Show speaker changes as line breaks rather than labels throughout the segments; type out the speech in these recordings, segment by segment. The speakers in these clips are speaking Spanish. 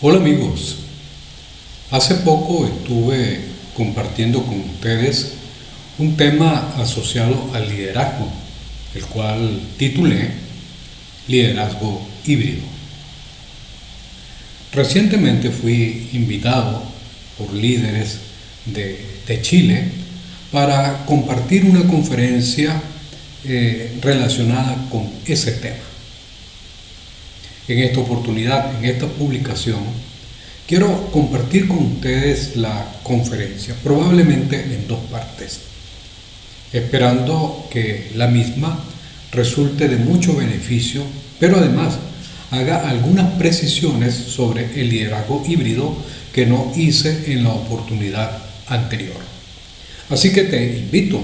Hola amigos, hace poco estuve compartiendo con ustedes un tema asociado al liderazgo, el cual titulé Liderazgo Híbrido. Recientemente fui invitado por líderes de Chile para compartir una conferencia relacionada con ese tema. En esta oportunidad, en esta publicación, quiero compartir con ustedes la conferencia, probablemente en dos partes, esperando que la misma resulte de mucho beneficio, pero además haga algunas precisiones sobre el liderazgo híbrido que no hice en la oportunidad anterior. Así que te invito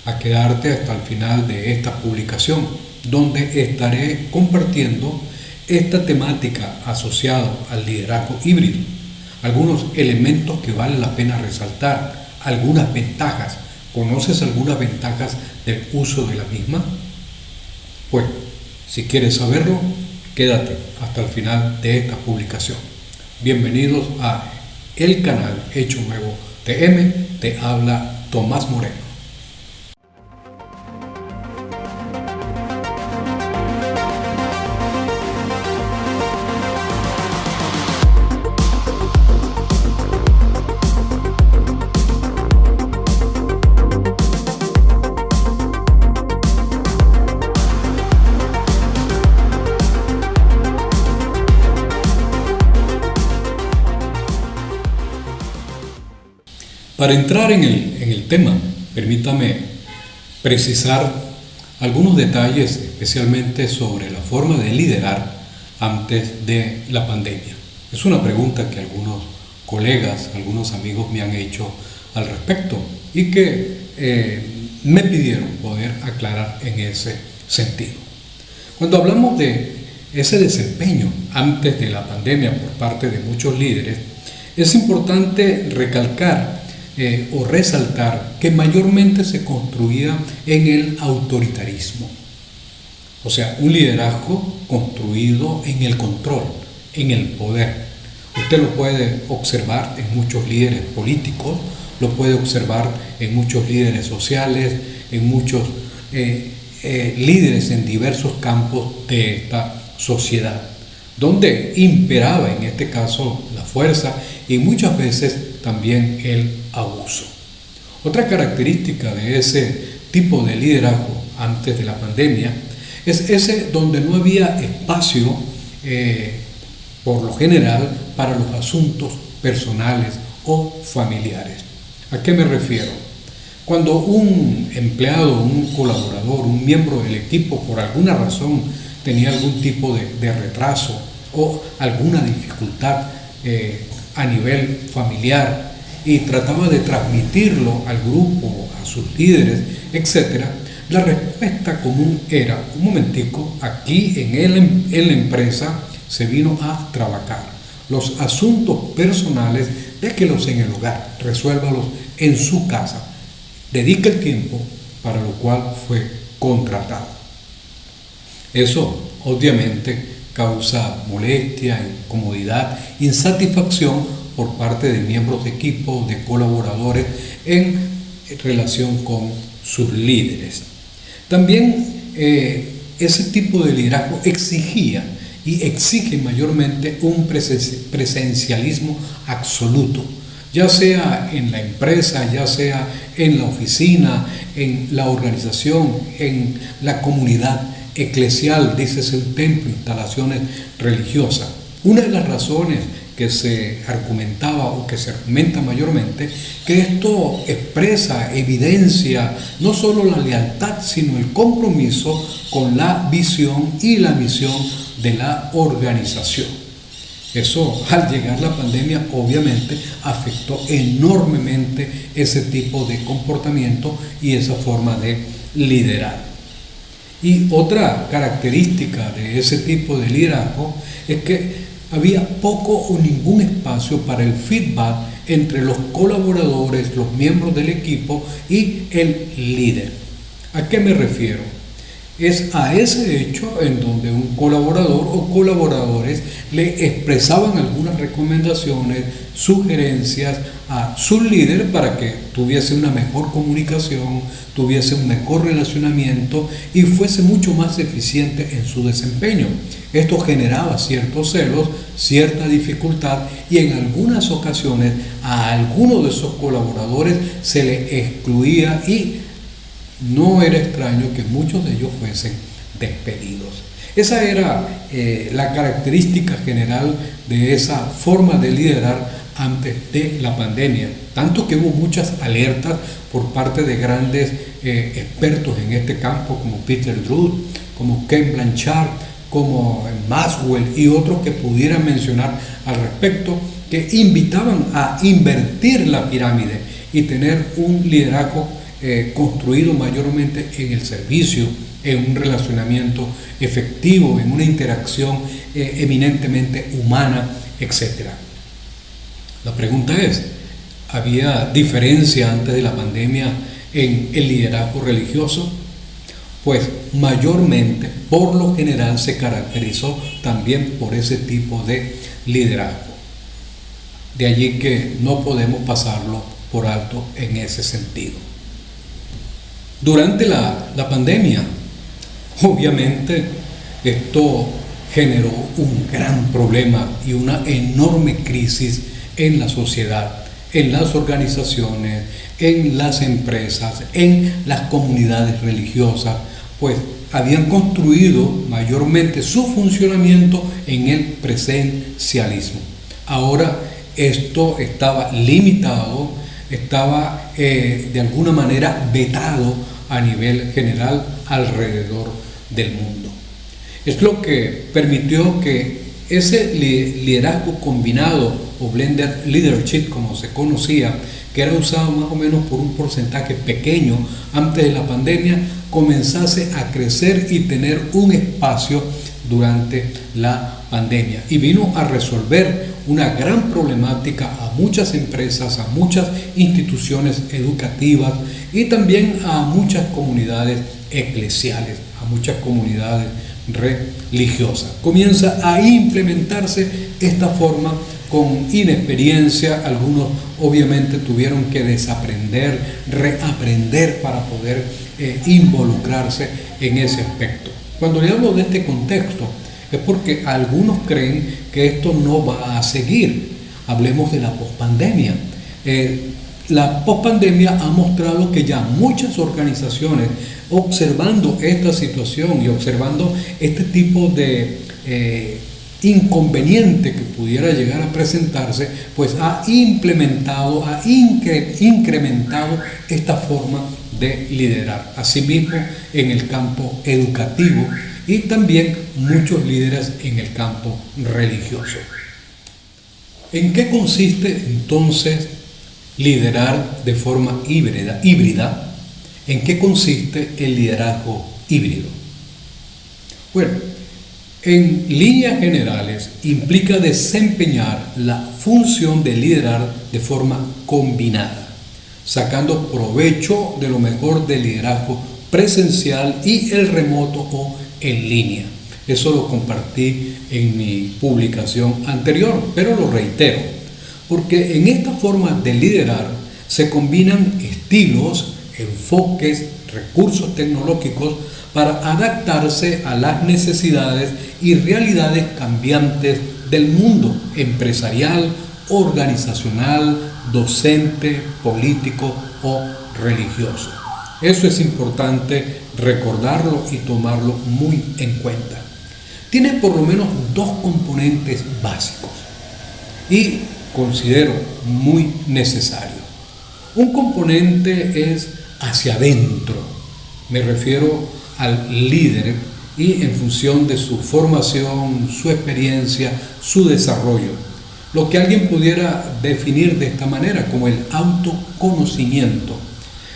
a quedarte hasta el final de esta publicación, donde estaré compartiendo esta temática asociada al liderazgo híbrido, algunos elementos que vale la pena resaltar, algunas ventajas. ¿Conoces algunas ventajas del uso de la misma? Pues, si quieres saberlo, quédate hasta el final de esta publicación. Bienvenidos a el canal Hecho Nuevo TM, te habla Tomás Moreno. Para entrar en el tema, permítame precisar algunos detalles, especialmente sobre la forma de liderar antes de la pandemia. Es una pregunta que algunos colegas, algunos amigos me han hecho al respecto y que me pidieron poder aclarar en ese sentido. Cuando hablamos de ese desempeño antes de la pandemia por parte de muchos líderes, es importante recalcar o resaltar que mayormente se construía en el autoritarismo. O sea, un liderazgo construido en el control, en el poder. Usted lo puede observar en muchos líderes políticos, lo puede observar en muchos líderes sociales, en muchos líderes en diversos campos de esta sociedad, donde imperaba en este caso la fuerza y muchas veces también el abuso. Otra característica de ese tipo de liderazgo antes de la pandemia es ese donde no había espacio por lo general para los asuntos personales o familiares. ¿A qué me refiero? Cuando un empleado, un colaborador, un miembro del equipo por alguna razón tenía algún tipo de retraso o alguna dificultad a nivel familiar y trataba de transmitirlo al grupo, a sus líderes, etc., la respuesta común era: un momentico, aquí en la empresa se vino a trabajar. Los asuntos personales, déjelos en el hogar, resuélvalos en su casa. Dedique el tiempo para lo cual fue contratado. Eso, obviamente, causa molestia, incomodidad, insatisfacción por parte de miembros de equipo, de colaboradores en relación con sus líderes. También ese tipo de liderazgo exigía y exige mayormente un presencialismo absoluto, ya sea en la empresa, ya sea en la oficina, en la organización, en la comunidad eclesial, dícese un templo, instalaciones religiosas. Una de las razones que se argumentaba o que se argumenta mayormente, que esto expresa, evidencia no solo la lealtad, sino el compromiso con la visión y la misión de la organización. Eso, al llegar la pandemia, obviamente afectó enormemente ese tipo de comportamiento y esa forma de liderar. Y otra característica de ese tipo de liderazgo es que había poco o ningún espacio para el feedback entre los colaboradores, los miembros del equipo y el líder. ¿A qué me refiero? Es a ese hecho en donde un colaborador o colaboradores le expresaban algunas recomendaciones, sugerencias a su líder para que tuviese una mejor comunicación, tuviese un mejor relacionamiento y fuese mucho más eficiente en su desempeño. Esto generaba ciertos celos, cierta dificultad y en algunas ocasiones a alguno de esos colaboradores se le excluía y no era extraño que muchos de ellos fuesen despedidos. Esa era la característica general de esa forma de liderar antes de la pandemia. Tanto que hubo muchas alertas por parte de grandes expertos en este campo, como Peter Drude, como Ken Blanchard, como Maxwell y otros que pudieran mencionar al respecto, que invitaban a invertir la pirámide y tener un liderazgo construido mayormente en el servicio, en un relacionamiento efectivo, en una interacción eminentemente humana, etc. La pregunta es, ¿había diferencia antes de la pandemia en el liderazgo religioso? Pues mayormente, por lo general, se caracterizó también por ese tipo de liderazgo. De allí que no podemos pasarlo por alto en ese sentido. Durante la pandemia, obviamente, esto generó un gran problema y una enorme crisis en la sociedad, en las organizaciones, en las empresas, en las comunidades religiosas, pues habían construido mayormente su funcionamiento en el presencialismo. Ahora esto estaba limitado, estaba de alguna manera vetado a nivel general alrededor del mundo. Es lo que permitió que ese liderazgo combinado o blended leadership, como se conocía, que era usado más o menos por un porcentaje pequeño antes de la pandemia, comenzase a crecer y tener un espacio durante la pandemia y vino a resolver una gran problemática a muchas empresas, a muchas instituciones educativas y también a muchas comunidades eclesiales, a muchas comunidades religiosas. Comienza a implementarse esta forma con inexperiencia. Algunos obviamente tuvieron que desaprender, reaprender para poder involucrarse en ese aspecto. Cuando le hablo de este contexto es porque algunos creen que esto no va a seguir. Hablemos de la pospandemia. La pospandemia ha mostrado que ya muchas organizaciones, observando esta situación y observando este tipo de inconveniente que pudiera llegar a presentarse, pues ha implementado, ha incrementado esta forma de liderar. Asimismo, en el campo educativo y también muchos líderes en el campo religioso. ¿En qué consiste entonces liderar de forma híbrida? ¿En qué consiste el liderazgo híbrido? Bueno, en líneas generales implica desempeñar la función de liderar de forma combinada, sacando provecho de lo mejor del liderazgo presencial y el remoto o en línea. Eso lo compartí en mi publicación anterior, pero lo reitero, porque en esta forma de liderar se combinan estilos, enfoques, recursos tecnológicos para adaptarse a las necesidades y realidades cambiantes del mundo empresarial, organizacional, docente, político o religioso. Eso es importante recordarlo y tomarlo muy en cuenta. Tiene por lo menos dos componentes básicos y considero muy necesarios. Un componente es hacia adentro, me refiero al líder y en función de su formación, su experiencia, su desarrollo. Lo que alguien pudiera definir de esta manera como el autoconocimiento,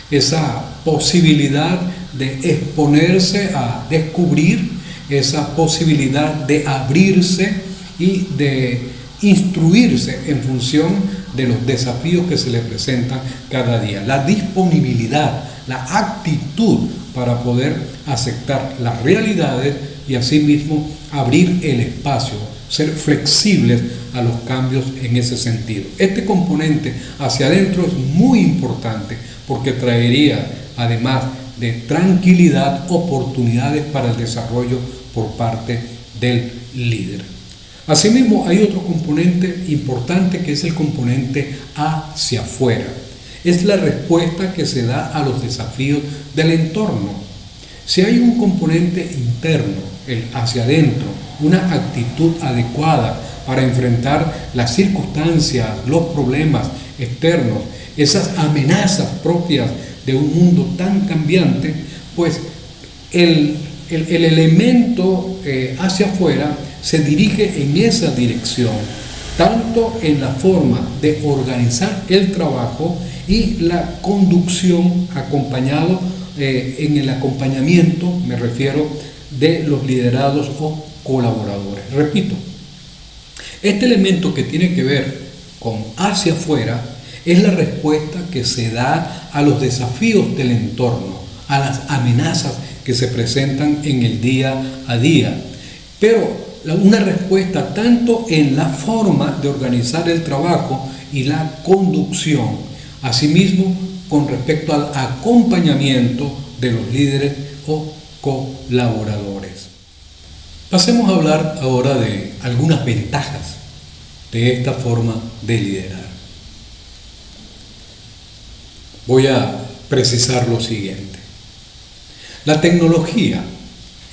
esa posibilidad de exponerse a descubrir, esa posibilidad de abrirse y de instruirse en función de los desafíos que se le presentan cada día. La disponibilidad, la actitud para poder aceptar las realidades y asimismo abrir el espacio, ser flexibles a los cambios en ese sentido. Este componente hacia adentro es muy importante porque traería, además de tranquilidad, oportunidades para el desarrollo por parte del líder. Asimismo, hay otro componente importante que es el componente hacia afuera. Es la respuesta que se da a los desafíos del entorno. Si hay un componente interno, el hacia adentro, una actitud adecuada para enfrentar las circunstancias, los problemas externos, esas amenazas propias de un mundo tan cambiante, pues el elemento hacia afuera se dirige en esa dirección, tanto en la forma de organizar el trabajo y la conducción acompañado en el acompañamiento, me refiero, de los liderados o colaboradores. Repito, este elemento que tiene que ver con hacia afuera es la respuesta que se da a los desafíos del entorno, a las amenazas que se presentan en el día a día, pero una respuesta tanto en la forma de organizar el trabajo y la conducción, asimismo con respecto al acompañamiento de los líderes o colaboradores. Pasemos a hablar ahora de algunas ventajas de esta forma de liderar. Voy a precisar lo siguiente. La tecnología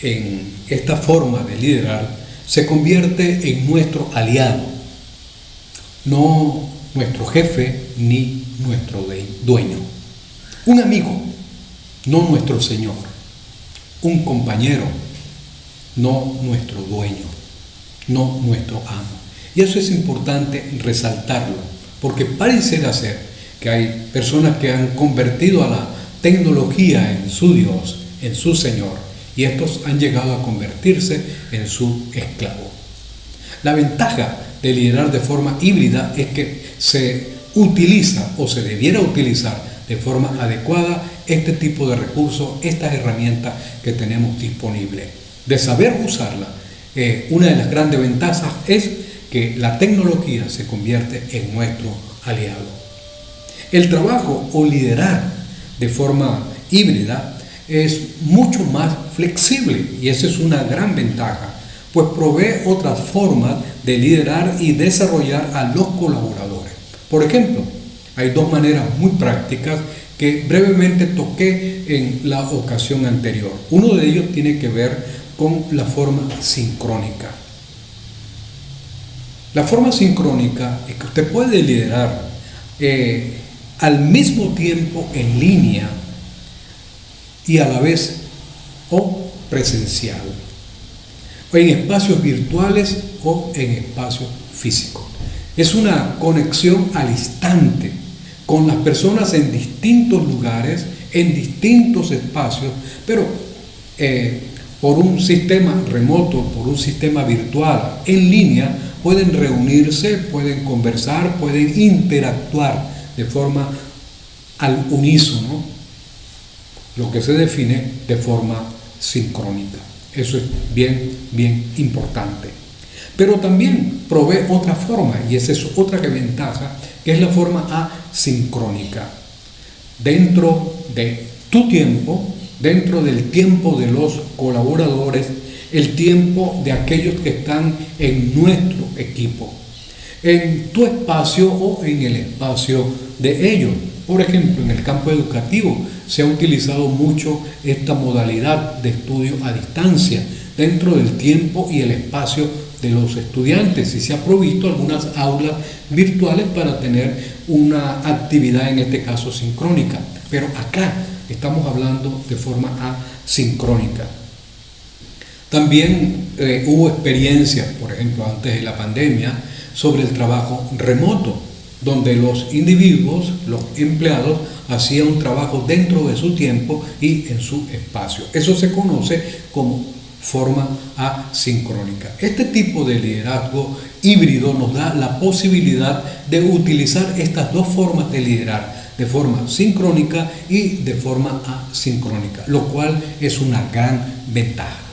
en esta forma de liderar se convierte en nuestro aliado, no nuestro jefe ni nuestro dueño. Un amigo, no nuestro señor. Un compañero, no nuestro dueño, no nuestro amo. Y eso es importante resaltarlo, porque parece ser que hay personas que han convertido a la tecnología en su Dios, en su Señor, y estos han llegado a convertirse en su esclavo. La ventaja de liderar de forma híbrida es que se utiliza o se debiera utilizar de forma adecuada este tipo de recursos, estas herramientas que tenemos disponibles. De saber usarla, una de las grandes ventajas es que la tecnología se convierte en nuestro aliado. El trabajo o liderar de forma híbrida es mucho más flexible y esa es una gran ventaja, pues provee otras formas de liderar y desarrollar a los colaboradores. Por ejemplo, hay dos maneras muy prácticas que brevemente toqué en la ocasión anterior. Uno de ellos tiene que ver con la forma sincrónica. La forma sincrónica es que usted puede liderar al mismo tiempo en línea y a la vez o presencial, o en espacios virtuales o en espacios físicos. Es una conexión al instante con las personas en distintos lugares, en distintos espacios, pero por un sistema remoto, por un sistema virtual, en línea, pueden reunirse, pueden conversar, pueden interactuar de forma al unísono, lo que se define de forma sincrónica. Eso es bien importante. Pero también provee otra forma, y esa es otra ventaja, que es la forma asincrónica. Dentro de tu tiempo, dentro del tiempo de los colaboradores, el tiempo de aquellos que están en nuestro equipo, en tu espacio o en el espacio de ellos. Por ejemplo, en el campo educativo se ha utilizado mucho esta modalidad de estudio a distancia dentro del tiempo y el espacio de los estudiantes, y se ha provisto algunas aulas virtuales para tener una actividad, en este caso sincrónica, pero acá estamos hablando de forma asincrónica. También hubo experiencias, por ejemplo, antes de la pandemia, sobre el trabajo remoto, donde los individuos, los empleados, hacían un trabajo dentro de su tiempo y en su espacio. Eso se conoce como forma asincrónica. Este tipo de liderazgo híbrido nos da la posibilidad de utilizar estas dos formas de liderar de forma sincrónica y de forma asincrónica, lo cual es una gran ventaja.